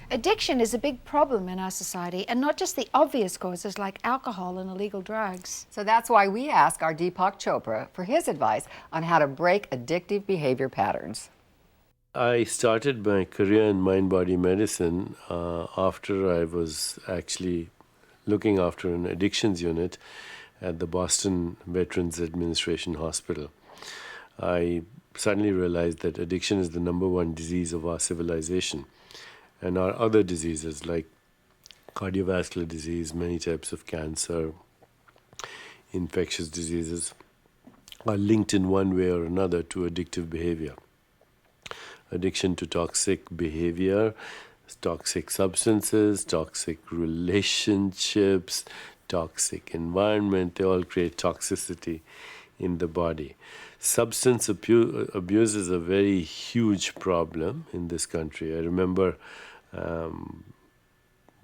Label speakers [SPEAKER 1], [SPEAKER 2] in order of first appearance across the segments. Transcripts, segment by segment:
[SPEAKER 1] Addiction is a big problem in our society, and not just the obvious causes like alcohol and illegal drugs.
[SPEAKER 2] So that's why we ask our Deepak Chopra for his advice on how to break addictive behavior patterns.
[SPEAKER 3] I started my career in mind-body medicine after I was actually looking after an addictions unit at the Boston Veterans Administration Hospital. I suddenly realized that addiction is the #1 disease of our civilization. And our other diseases like cardiovascular disease, many types of cancer, infectious diseases are linked in one way or another to addictive behavior. Addiction to toxic behavior, toxic substances, toxic relationships, toxic environment, they all create toxicity in the body. Substance abuse is a very huge problem in this country. I remember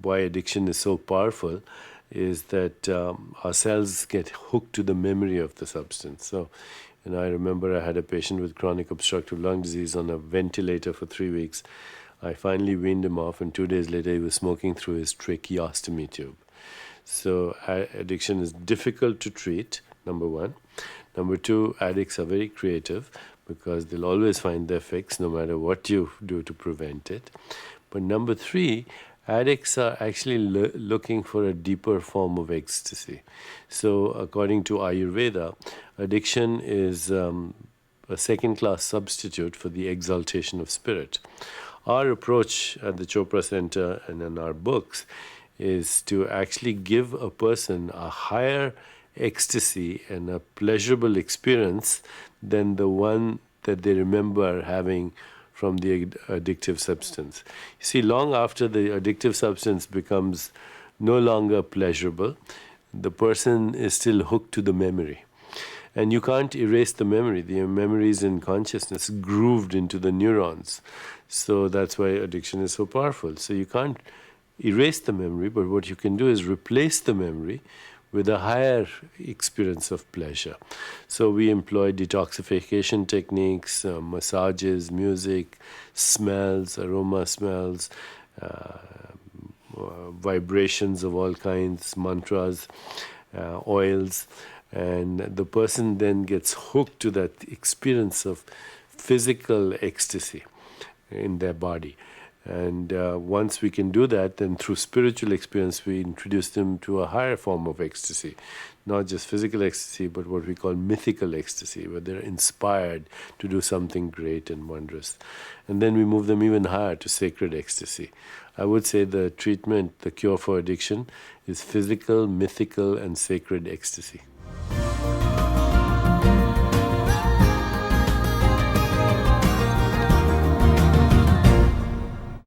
[SPEAKER 3] why addiction is so powerful is that our cells get hooked to the memory of the substance. So, I remember I had a patient with chronic obstructive lung disease on a ventilator for 3 weeks. I finally weaned him off, and 2 days later he was smoking through his tracheostomy tube. So addiction is difficult to treat, #1. #2, addicts are very creative because they'll always find their fix no matter what you do to prevent it. But #3, addicts are actually looking for a deeper form of ecstasy. So according to Ayurveda, addiction is a second-class substitute for the exultation of spirit. Our approach at the Chopra Center and in our books is to actually give a person a higher ecstasy and a pleasurable experience than the one that they remember having from the addictive substance. You see, long after the addictive substance becomes no longer pleasurable, the person is still hooked to the memory. And you can't erase the memory. The memory is in consciousness, grooved into the neurons. So that's why addiction is so powerful. So you can't erase the memory, but what you can do is replace the memory with a higher experience of pleasure. So we employ detoxification techniques, massages, music, smells, aroma smells, vibrations of all kinds, mantras, oils, and the person then gets hooked to that experience of physical ecstasy in their body. And once we can do that, then through spiritual experience, we introduce them to a higher form of ecstasy. Not just physical ecstasy, but what we call mythical ecstasy, where they're inspired to do something great and wondrous. And then we move them even higher to sacred ecstasy. I would say the treatment, the cure for addiction, is physical, mythical, and sacred ecstasy.